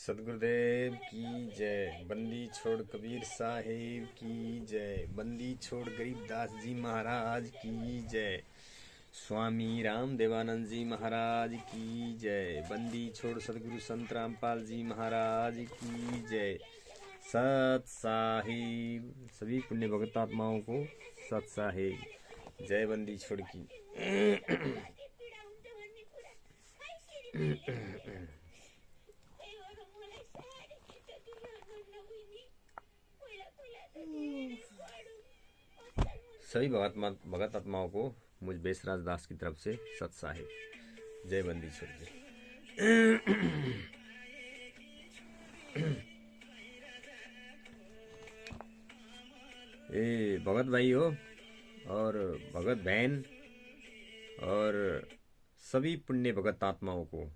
सदगुरुदेव की जय। बंदी छोड़ कबीर साहेब की जय। बंदी छोड़ गरीबदास जी महाराज की जय। स्वामी राम देवानंद जी महाराज की जय। बंदी छोड़ सदगुरु संत रामपाल जी महाराज की जय। सत साहिब। सभी पुण्य भगत आत्माओं को सत साहिब। जय बंदी छोड़ की। सभी भगत आत्माओं को मुझ बेसराज दास की तरफ से सत साहिब। जय बंदी छोड़ की। ए भगत भाई हो और भगत बहन और सभी पुण्य भगत आत्माओं को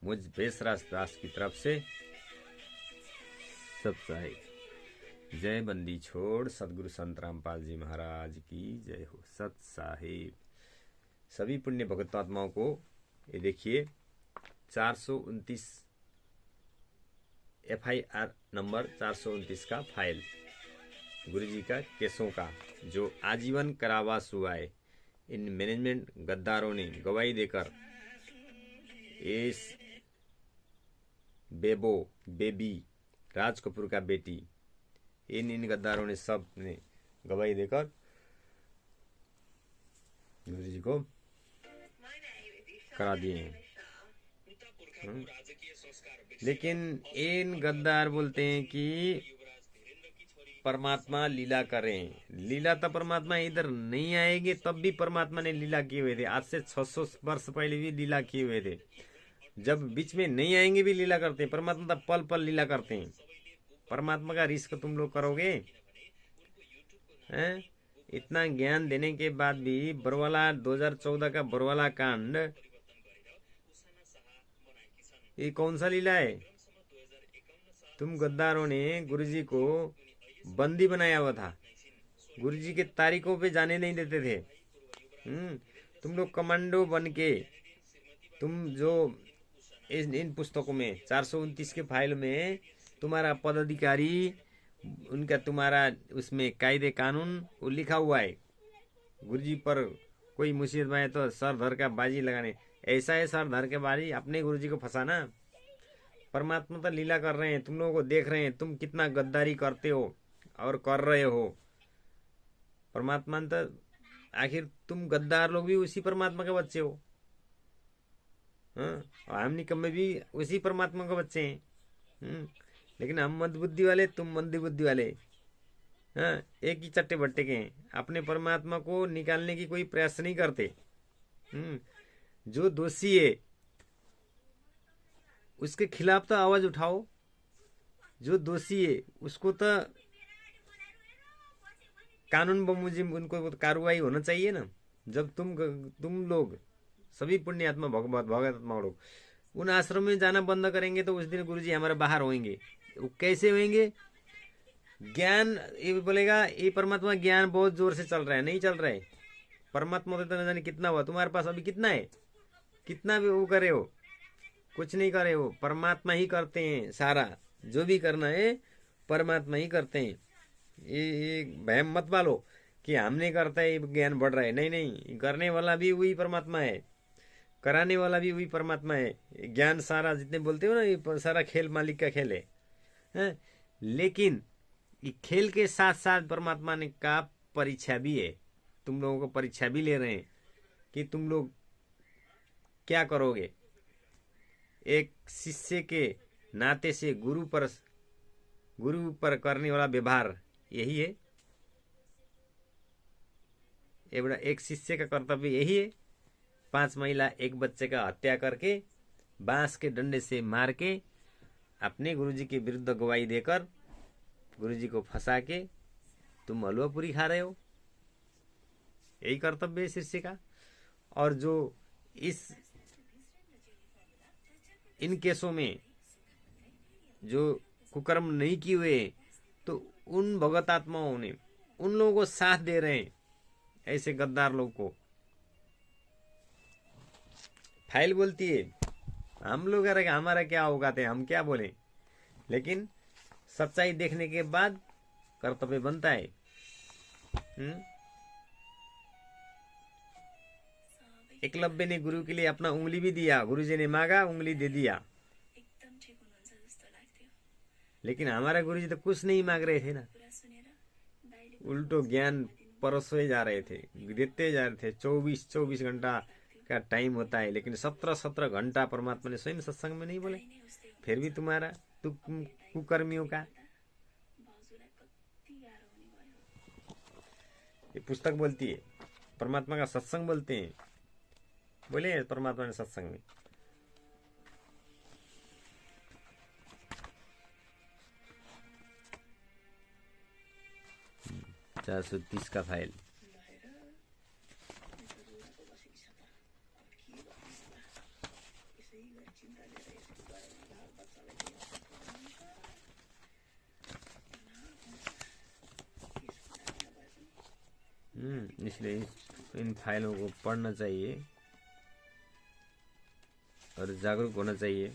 मुझ बेसराज दास की तरफ से सत साहिब। जय बंदी छोड़ सदगुरु संत रामपाल जी महाराज की जय हो। सत साहिब। सभी पुण्य भगत आत्माओं को ये देखिए 429 FIR नंबर 429 का फाइल गुरुजी का केसों का जो आजीवन कारावास हुआ है। इन मैनेजमेंट गद्दारों ने गवाही देकर इस बेबी राज कपूर का बेटी इन गद्दारों ने सब ने गवाही देकर गुरुजी को करा दिए हैं। लेकिन इन गद्दार बोलते हैं कि परमात्मा लीला करें। लीला तो परमात्मा इधर नहीं आएंगे तब भी परमात्मा ने लीला किए हुए थे। आज से 600 वर्ष पहले भी लीला किए हुए थे। जब बीच में नहीं आएंगे भी लीला करते हैं। परमात्मा तो पल पल लीला करते हैं। परमात्मा का रिस्क तुम लोग करोगे हैं? इतना ज्ञान देने के बाद भी बरवाला 2014 का बरवाला कांड ये कौन सा लीला है? तुम गद्दारों ने गुरुजी को बंदी बनाया हुआ था। गुरुजी के तारीखों पे जाने नहीं देते थे। तुम लोग कमांडो बन के तुम जो इन पुस्तकों में 429 के फाइल में तुम्हारा पदाधिकारी उनका तुम्हारा उसमें कायदे कानून वो लिखा हुआ है। गुरुजी पर कोई मुसीबत में तो सर धर का बाजी लगाने। ऐसा है सर धर के बाजी अपने गुरुजी को फंसाना। परमात्मा तो लीला कर रहे हैं। तुम लोगों को देख रहे हैं तुम कितना गद्दारी करते हो और कर रहे हो। परमात्मा तो आखिर तुम गद्दार लोग भी उसी परमात्मा के बच्चे हो। हम निकम्मे भी उसी परमात्मा के बच्चे हैं। लेकिन हम मंदबुद्धि वाले तुम मंदी बुद्धि वाले एक ही चट्टे बट्टे के हैं। अपने परमात्मा को निकालने की कोई प्रयास नहीं करते। जो दोषी है उसके खिलाफ तो आवाज उठाओ। जो दोषी है उसको तो कानून बमुजिब उनको कार्रवाई होना चाहिए ना। जब तुम लोग सभी पुण्य आत्मा भगत आत्मा लोग उन आश्रम में जाना बंद करेंगे तो उस दिन गुरुजी हमारे बाहर होंगे। वो कैसे होंगे? ज्ञान ये बोलेगा ये परमात्मा ज्ञान बहुत जोर से चल रहा है। नहीं चल रहा है। परमात्मा तो न जाने कितना हुआ। तुम्हारे पास अभी कितना है? कितना भी वो करे हो? कुछ नहीं करे हो। परमात्मा ही करते हैं सारा। जो भी करना है परमात्मा ही करते हैं। ये भयम मत पालो कि हमने करता है ज्ञान बढ़ रहा है। नहीं नहीं, करने वाला भी वही परमात्मा है। कराने वाला भी वही परमात्मा है। ज्ञान सारा जितने बोलते हो ना ये सारा खेल मालिक का खेल है। लेकिन ये खेल के साथ साथ परमात्मा ने का परीक्षा भी है। तुम लोगों को परीक्षा भी ले रहे हैं कि तुम लोग क्या करोगे। एक शिष्य के नाते से गुरु पर करने वाला व्यवहार यही है। एक शिष्य का कर्तव्य यही है। 5 महिला एक बच्चे का हत्या करके बांस के डंडे से मार के अपने गुरुजी के विरुद्ध गवाही देकर गुरुजी को फंसा के तुम हलवा पूरी खा रहे हो। यही कर्तव्य है शिष्य का। और जो इन केसों में जो कुकर्म नहीं किए हुए तो उन भगत आत्माओं ने उन लोगों को साथ दे रहे हैं। ऐसे गद्दार लोग को फाइल बोलती है हम लोग हमारा क्या औकात है, हम क्या बोले। लेकिन सच्चाई देखने के बाद कर्तव्य बनता है। एकलव्य ने गुरु के लिए अपना उंगली भी दिया, गुरुजी ने मांगा, उंगली दे दिया। लेकिन हमारा गुरुजी तो कुछ नहीं मांग रहे थे ना, उल्टो ज्ञान परसोए जा रहे थे, देते जा रहे थे। 24 घंटा का टाइम होता है, लेकिन 17 घंटा परमात्मा ने स्वयं सत्संग में नहीं बोले। फिर भी तुम्हारा कुकर्मियों का ये पुस्तक बोलती है, परमात्मा का सत्संग बोलते हैं, बोले परमात्मा ने सत्संग में। 430 का फाइल। इसलिए इन फाइलों को पढ़ना चाहिए और जागरूक होना चाहिए।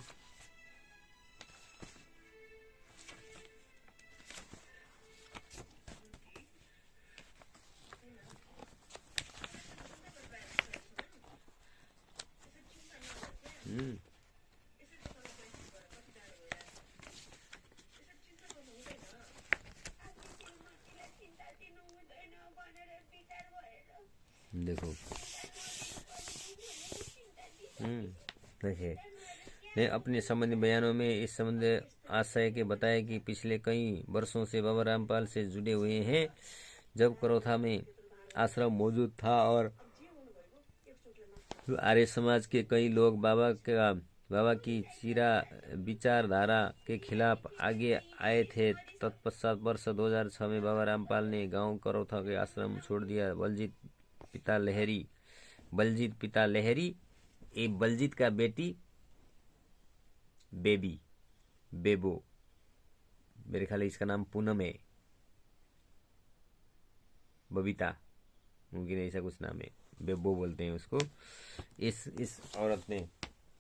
देखो देखिए, ने अपने संबंधी बयानों में इस संबंध आशय के बताया कि पिछले कई वर्षों से बाबा रामपाल से जुड़े हुए हैं। जब करौथा में आश्रम मौजूद था और आर्य समाज के कई लोग बाबा की चिरा विचारधारा के खिलाफ आगे आए थे। तत्पश्चात वर्ष 2006 में बाबा रामपाल ने गांव करौथा के आश्रम छोड़ दिया। बलजीत पिता लहरी, ये बलजीत का बेटी बेबो, मेरे ख्याल इसका नाम पूनम है, बबीता मुमकिन ऐसा कुछ नाम है, बेबो बोलते हैं उसको। इस औरत ने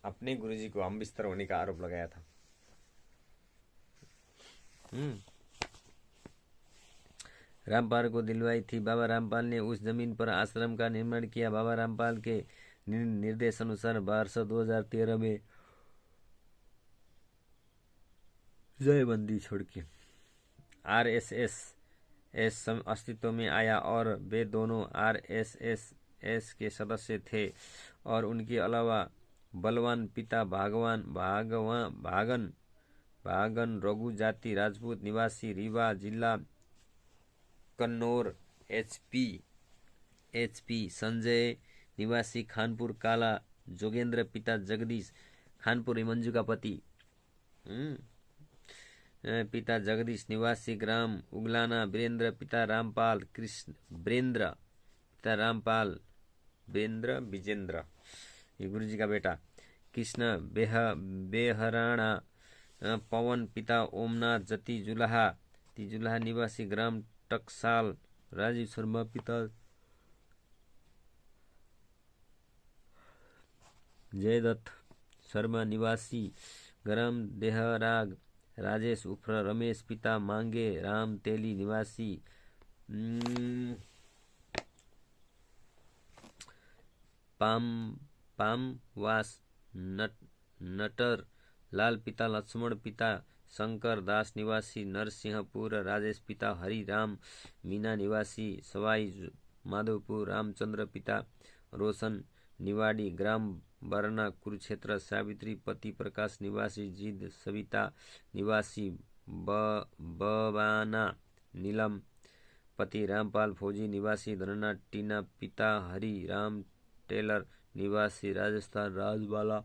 अपने गुरुजी को हम बिस्तर होने का आरोप लगाया था। रामपाल को दिलवाई थी। बाबा रामपाल ने उस जमीन पर आश्रम का निर्माण किया। बाबा रामपाल के निर्देश अनुसार वर्ष 2013 में जयबंदी छोड़ के RSS अस्तित्व में आया और वे दोनों RSS के सदस्य थे। और उनके अलावा बलवान पिता भागन रघु जाति राजपूत निवासी रीवा जिला कन्नौर HP संजय निवासी खानपुर काला जोगेंद्र पिता जगदीश खानपुर मंजू का पति पिता जगदीश निवासी ग्राम उगलाना वीरेंद्र पिता रामपाल कृष्ण वीरेंद्र पिता रामपाल वीरेंद्र विजेंद्र ये गुरुजी का बेटा कृष्ण बेहराणा पवन पिता ओमनाथ जति जुलाहा निवासी ग्राम टकसाल राजीव शर्मा पिता जयदत्त शर्मा निवासी ग्राम देहराग राजेश उर्फ रमेश पिता मांगे राम तेली निवासी पामवास नटर लाल पिता लक्ष्मण पिता शंकर दास निवासी नरसिंहपुर राजेश पिता हरि राम मीना निवासी सवाई माधोपुर रामचंद्र पिता रोशन निवाड़ी ग्राम बरना कुरुक्षेत्र सावित्री पति प्रकाश निवासी जीद सविता निवासी बबाना नीलम पति रामपाल फौजी निवासी धनना टीना पिता हरि राम टेलर निवासी राजस्थान राजबाला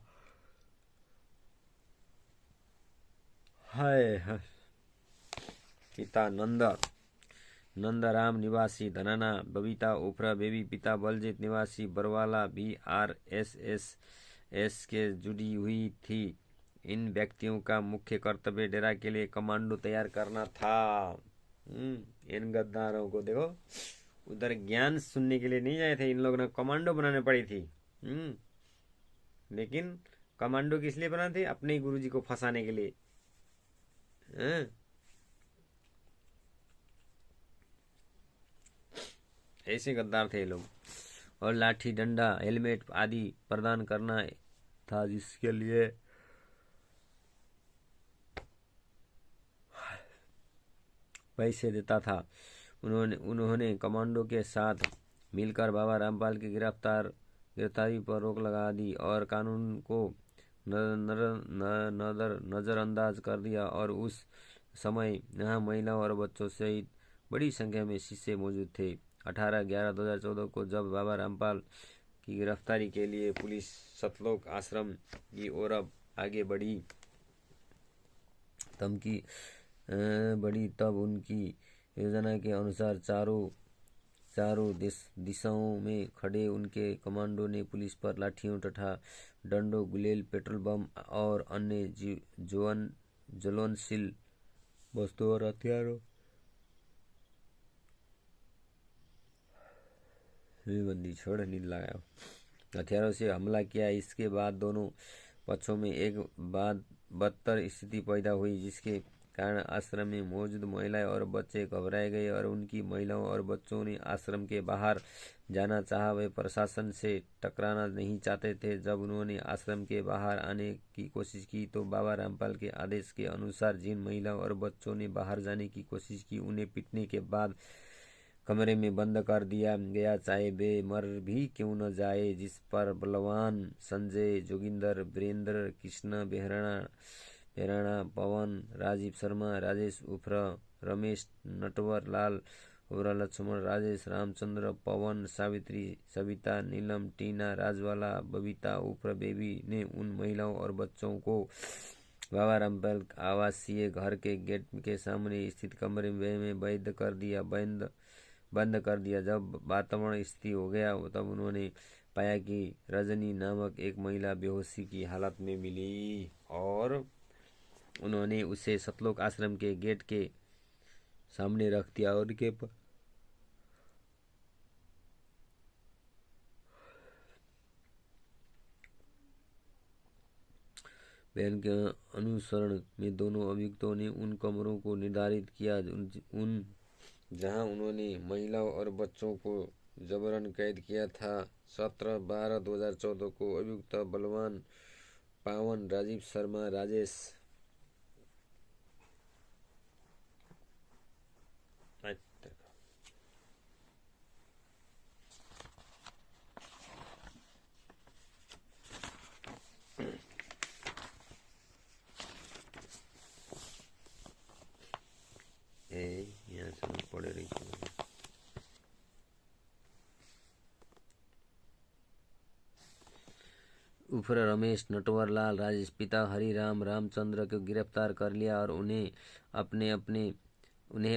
पिता नंदराम निवासी धनाना बबीता उफ्रा बेबी पिता बलजीत निवासी बरवाला भी RSS के जुड़ी हुई थी। इन व्यक्तियों का मुख्य कर्तव्य डेरा के लिए कमांडो तैयार करना था। इन गद्दारों को देखो, उधर ज्ञान सुनने के लिए नहीं आए थे, इन लोगों ने कमांडो बनाने पड़ी थी। लेकिन कमांडो किस लिए बना थे? अपने ही गुरुजी को फंसाने के लिए। ऐसे गद्दार थे लोग। और लाठी डंडा हेलमेट आदि प्रदान करना था, जिसके लिए पैसे देता था। उन्होंने कमांडो के साथ मिलकर बाबा रामपाल की गिरफ्तारी पर रोक लगा दी और कानून को नजरअंदाज कर दिया। और उस समय यहाँ महिलाओं और बच्चों सहित बड़ी संख्या में शिष्य मौजूद थे। 18/11/2014 को जब बाबा रामपाल की गिरफ्तारी के लिए पुलिस सतलोक आश्रम की ओर आगे बढ़ी तब उनकी योजना के अनुसार चारों दिशाओं में खड़े उनके कमांडो ने पुलिस पर लाठियों तथा डंडों, गुलेल, पेट्रोल बम और अन्य ज्वलनशील वस्तुओं और हथियारों हथियारों से हमला किया। इसके बाद दोनों पक्षों में एक बदतर स्थिति पैदा हुई, जिसके कारण आश्रम में मौजूद महिलाएं और बच्चे घबराए गए और उनकी महिलाओं और बच्चों ने आश्रम के बाहर जाना चाहा। वे प्रशासन से टकराना नहीं चाहते थे। जब उन्होंने आश्रम के बाहर आने की कोशिश की तो बाबा रामपाल के आदेश के अनुसार जिन महिलाओं और बच्चों ने बाहर जाने की कोशिश की, उन्हें पीटने के बाद कमरे में बंद कर दिया गया, चाहे वे मर भी क्यों न जाए। जिस पर बलवान, संजय, जोगिंदर, वीरेंद्र, कृष्ण बेहराणा, पवन, राजीव शर्मा, राजेश उर्फ रमेश, नटवर लाल उर्फ लक्ष्मण, राजेश, रामचंद्र, पवन, सावित्री, सविता, नीलम, टीना, राजवाला, बबीता उर्फ बेबी ने उन महिलाओं और बच्चों को बाबा रामपाल आवासीय घर के गेट के सामने स्थित कमरे में बंद कर दिया। जब वातावरण स्थिर हो गया तब उन्होंने पाया कि रजनी नामक एक महिला बेहोशी की हालत में मिली और उन्होंने उसे सतलोक आश्रम के गेट के सामने रख दिया और उनके बयान के अनुसरण में दोनों अभियुक्तों ने उन कमरों को निर्धारित किया जहां उन्होंने महिलाओं और बच्चों को जबरन कैद किया था। 17/12/2014 को अभियुक्त बलवान, पावन, राजीव शर्मा, राजेश यहाँ से पढ़े रही उर्फ रमेश, नटवर लाल, राजेश, पिता हरिराम, रामचंद्र को गिरफ्तार कर लिया और उन्हें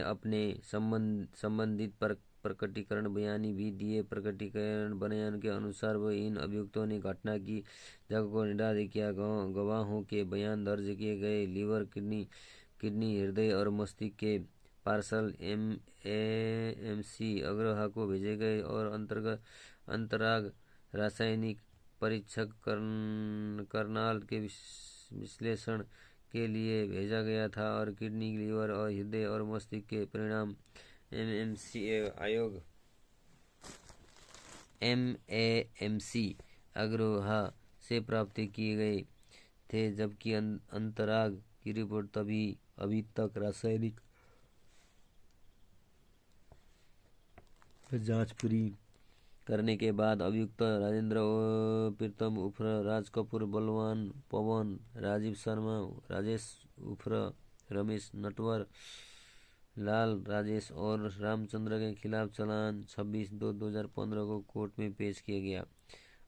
अपने संबंधित प्रकटीकरण बयानी भी दिए। प्रकटीकरण बयान के अनुसार इन अभियुक्तों ने घटना की जगह को निर्धारित किया। गवाहों के बयान दर्ज किए गए। लीवर, किडनी, हृदय और मस्तिष्क के पार्सल एमएमसी अग्रहा को भेजे गए और अंतराग रासायनिक परीक्षक करनाल के विश्लेषण के लिए भेजा गया था और किडनी, लीवर और हृदय और मस्तिष्क के परिणाम एमएमसी अग्रहा से प्राप्त किए गए थे, जबकि अंतराग की रिपोर्ट अभी तक रासायनिक जांच पूरी करने के बाद अभियुक्त राजेंद्र प्रीतम उर्फ राज कपूर, बलवान, पवन, राजीव शर्मा, राजेश उर्फ रमेश, नटवर लाल, राजेश और रामचंद्र के खिलाफ चालान 26/2/2015 को कोर्ट में पेश किया गया।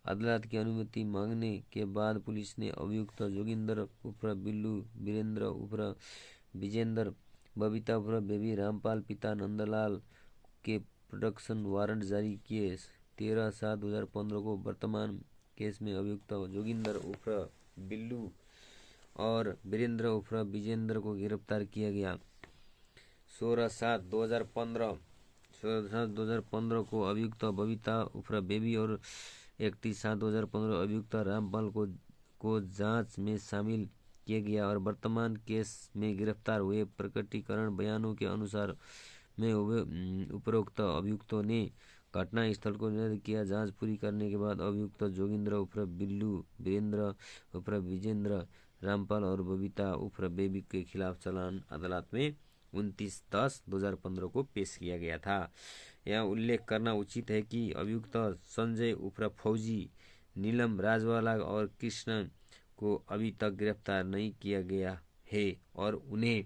अदालत की अनुमति मांगने के बाद पुलिस ने अभियुक्त जोगिंदर उर्फ बिल्लू, वीरेंद्र उर्फ विजेंद्र, बबीता उर्फ बेबी रामपाल, पिता नंदलाल के प्रोडक्शन वारंट जारी किए। 13/7/2015 को वर्तमान केस में अभियुक्त जोगिंदर उर्फ बिल्लू और वीरेंद्र उर्फ विजेंद्र को गिरफ्तार किया गया। 16/7/2015 को अभियुक्त बबीता उर्फ बेबी और 31/7/2015 अभियुक्त रामपाल को जांच में शामिल किया गया और वर्तमान केस में गिरफ्तार हुए प्रकटीकरण बयानों के अनुसार में उपरोक्त अभियुक्तों ने घटना स्थल को निरीक्षण किया। जांच पूरी करने के बाद अभियुक्त जोगिंद्र उर्फ बिल्लू, वीरेंद्र उर्फ विजेंद्र, रामपाल और बबीता उर्फ बेबी के खिलाफ चालान अदालत में 29/10/2015 को पेश किया गया था। यह उल्लेख करना उचित है कि अभियुक्त संजय उर्फ फौजी, नीलम राजवाला और कृष्ण को अभी तक गिरफ्तार नहीं किया गया है और उन्हें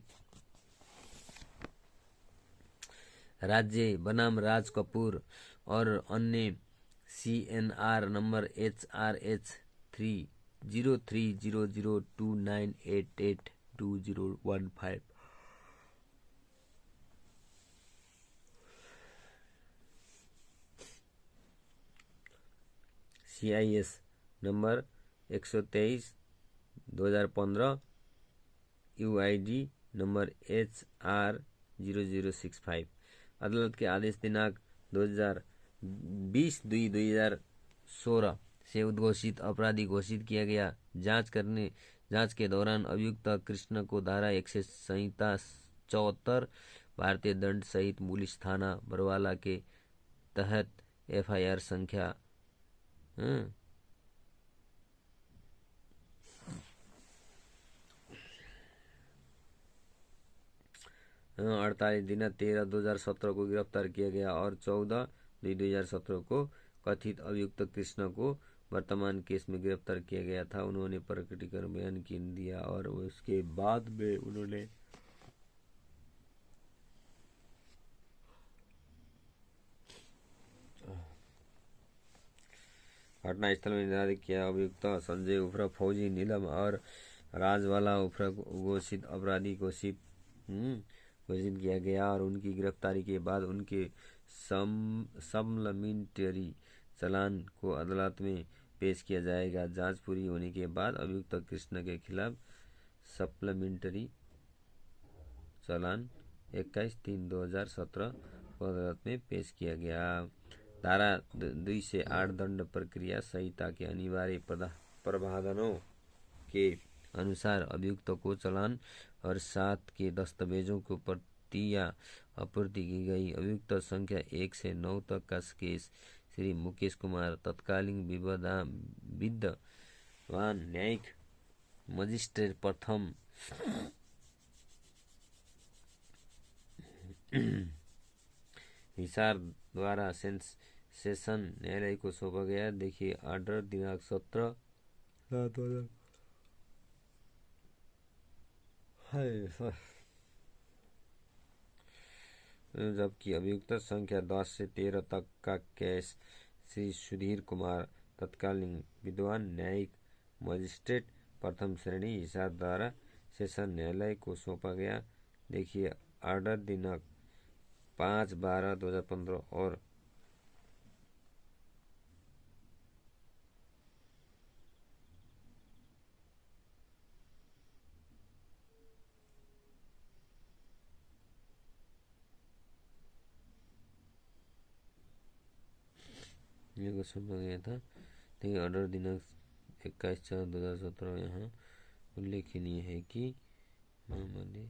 राज्य बनाम राज कपूर और अन्य CNR number HRH 030029882015 CIS number 123/2015 UID number HR0065। अदालत के आदेश दिनांक 20/2/2016 से उद्घोषित अपराधी घोषित किया गया। जांच के दौरान अभियुक्त कृष्ण को धारा 174 भारतीय दंड सहित पुलिस थाना बरवाला के तहत FIR संख्या 48 दिन 13/2017 को गिरफ्तार किया गया और 14/2/2017 को कथित अभियुक्त कृष्ण को वर्तमान केस में गिरफ्तार किया गया था। उन्होंने प्रकटीकरण बयान दिया और उसके बाद में उन्होंने घटनास्थल में निर्धारित किया। अभियुक्त संजय उर्फ फौजी, नीलम और राजवाला उर्फ घोषित अपराधी घोषित किया गया और उनकी गिरफ्तारी के बाद उनके सप्लीमेंट्री चालान को अदालत में पेश किया जाएगा। जांच पूरी होने के बाद अभियुक्त कृष्ण के खिलाफ सप्लीमेंट्री चालान 21/3/2017 को अदालत में पेश किया गया। धारा 2 से 8 दंड प्रक्रिया संहिता के अनिवार्य प्रावधानों के अनुसार अभियुक्त को चालान और साथ के दस्तावेजों को प्रतियां आपूर्ति की गई। अभियुक्त संख्या 1 से 9 तक का केस श्री मुकेश कुमार तत्कालीन विद्यमान न्यायिक मजिस्ट्रेट प्रथम हिसार द्वारा सेशन न्यायालय को सौंपा गया। देखिए ऑर्डर दिनांक 17/7/2000 जबकि अभियुक्त संख्या 10 से 13 तक का केस श्री सुधीर कुमार तत्कालीन विद्यमान न्यायिक मजिस्ट्रेट प्रथम श्रेणी हिसार द्वारा सेशन न्यायालय को सौंपा गया। देखिए ऑर्डर दिनांक 5/12/2015 और को सौंपा गया था। देखिए ऑर्डर दिनांक 21/4/2017 यहाँ उल्लेखनीय है कि मामले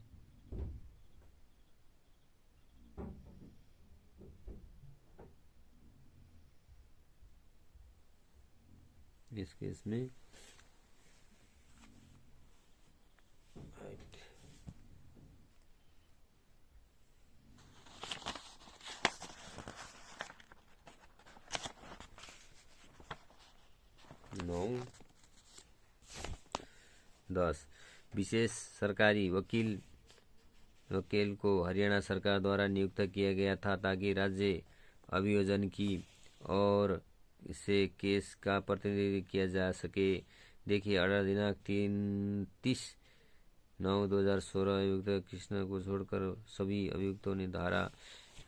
इस केस में विशेष सरकारी वकील को हरियाणा सरकार द्वारा नियुक्त किया गया था ताकि राज्य अभियोजन की और से केस का प्रतिनिधित्व किया जा सके। देखिए ऑर्डर दिनांक 30/9/2016 अभियुक्त कृष्ण को छोड़कर सभी अभियुक्तों ने धारा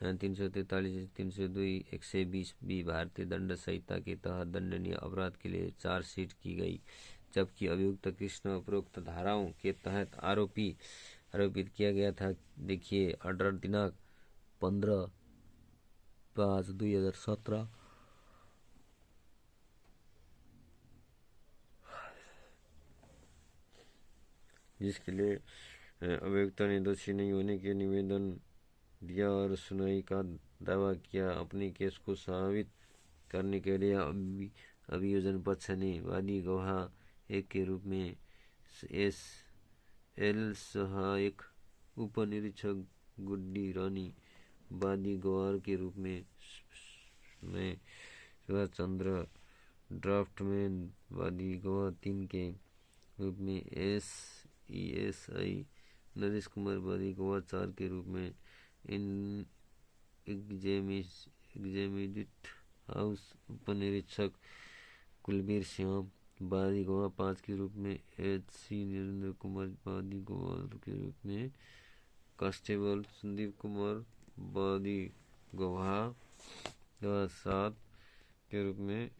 343, 302, 120B भारतीय दंड संहिता के तहत दंडनीय अपराध के लिए चार्जशीट की गई, जबकि अभियुक्त कृष्ण उपरोक्त धाराओं के तहत आरोपित किया गया था। देखिए ऑर्डर दिनांक 15/5/2017 जिसके लिए अभियुक्त ने दोषी नहीं होने के निवेदन दिया और सुनवाई का दावा किया। अपने केस को साबित करने के लिए अभियोजन पक्ष ने वादी गवाह एक के रूप में एस एल सहायक उप निरीक्षक गुड्डी रानी, वादी गवाह के रूप में सुभाष चंद्र ड्राफ्टमैन, वादी गवाह 3 के रूप में एसईएसआई नरेश कुमार, वादी गवाह 4 के रूप में इन एग्जामिनेट हाउस उपनिरीक्षक कुलबीर सिंह, वादी गवाह 5 के रूप में एचसी नरेंद्र कुमार, वादी गवाह के रूप में कांस्टेबल संदीप कुमार, वादी गवाह 7 के रूप में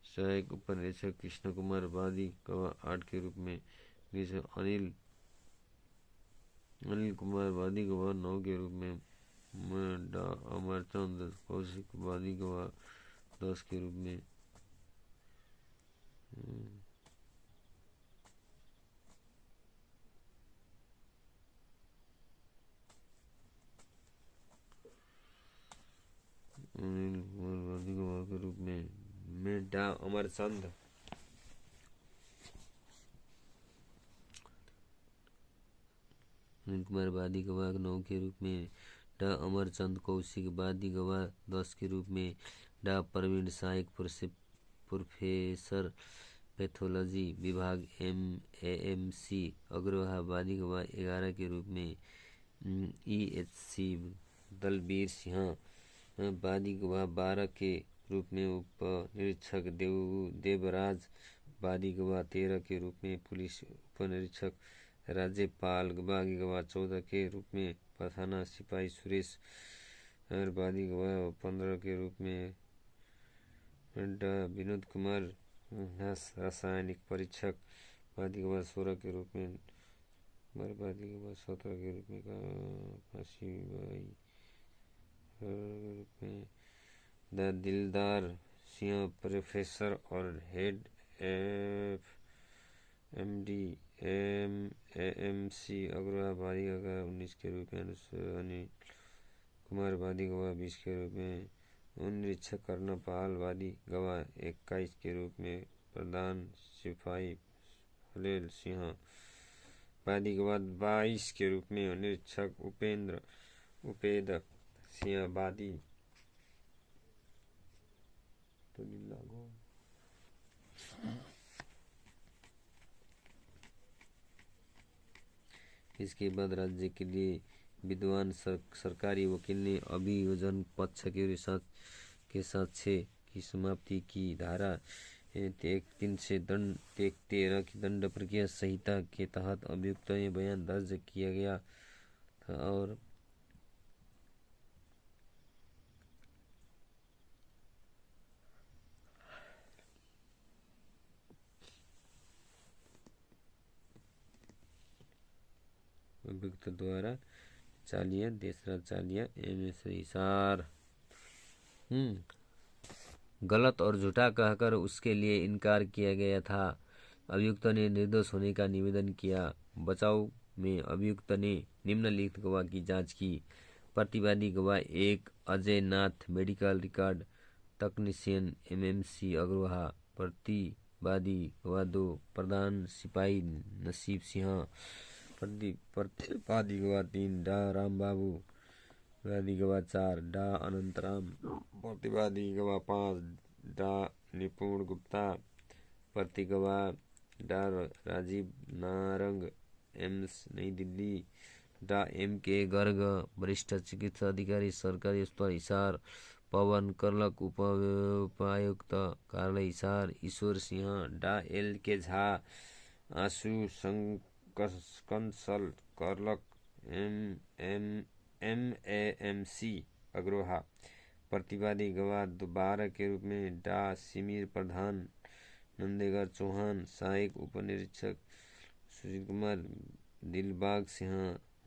सहायक उपनिरीक्षक कृष्ण कुमार, वादी गवाह 8 के रूप में अनिल कुमार, वादी गवाह 9 के रूप में डा अमरचंद कौशिक, वादी गवाह 10 के रूप में अनिल कुमार, वादी गवाह के रूप में डा अमरचंद अनिल कुमार, वादी गवाह 9 के रूप में डा अमरचंद कौशिक, वादी गवाह 10 के रूप में डा प्रवीण सहायक प्रोफेसर पैथोलॉजी विभाग एएमसी अग्रवाह, वादी गवाह 11 के रूप में ईएचसी दलबीर सिंह, वादी गवाह 12 के रूप में उप निरीक्षक देवराज, वादी गवाह 13 के रूप में पुलिस उप निरीक्षक राज्यपाल, वादी गवाह 14 के रूप में थाना सिपाही सुरेश और वादी गवाह 15 के रूप में डा विनोद कुमार रासायनिक परीक्षक, वादी गवाह 16 के रूप में वादी गवाह 17 के रूप में फांसी रूप में द दिलदार सिंह प्रोफेसर और हेड एमडी एएमसी अग्रवाह, वादी गवाह 19 के रूप में अनिल कुमार, वादी गवाह 20 के रूप में निरीक्षक कर्णपाल, वादी गवाह 21 के रूप में प्रधान सिपाही हलेल सिंह, वादी गवाह 22 के रूप में निरीक्षक उपेंद्र सिंह, वादी तो लागू इसके बाद राज्य के लिए विद्वान सरकारी वकील ने अभियोजन पक्ष के साक्ष्य की समाप्ति की। धारा 3 से 13 की दंड प्रक्रिया संहिता के तहत अभियुक्त ने बयान दर्ज किया गया था और अभियुक्त द्वारा चालिया देसरा चालिया हिसार गलत और झूठा कहकर उसके लिए इनकार किया गया था। अभियुक्त ने निर्दोष होने का निवेदन किया। बचाव में अभियुक्त ने निम्नलिखित गवाह की जांच की। प्रतिवादी गवाह 1 अजय नाथ, मेडिकल रिकॉर्ड तकनीशियन एमएमसी अग्रवाह। प्रतिवादी गवाह 2 प्रधान सिपाही नसीब सिंह। प्रतिवादी गवाह 3 डा राम बाबू। वादी गवाह 4 डा अनंतराम। प्रतिवादी गवाह 5 डा निपुण गुप्ता। प्रति गवाह डा राजीव नारंग, एम्स नई दिल्ली। डा एम.के. गर्ग, वरिष्ठ चिकित्सा अधिकारी, सरकारी अस्पताल हिसार। पवन कर्लक, उपायुक्त कार्यालय हिसार। ईश्वर सिंह, डा एल.के. झा, आशु कंसल कर्लक, एमएएमसी अग्रवाह। प्रतिवादी गवाह 12 के रूप में डा सिमीर प्रधान, नंदेगर चौहान, सहायक उपनिरीक्षक सुजीत कुमार, दिलबाग सिंह,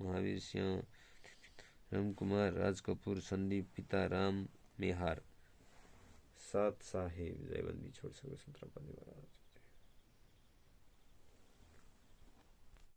महावीर सिंह, राम कुमार, राज कपूर, संदीप, पिता राम मेहार। सत साहेब जयबंदी छोड़ सको 17 महाराज।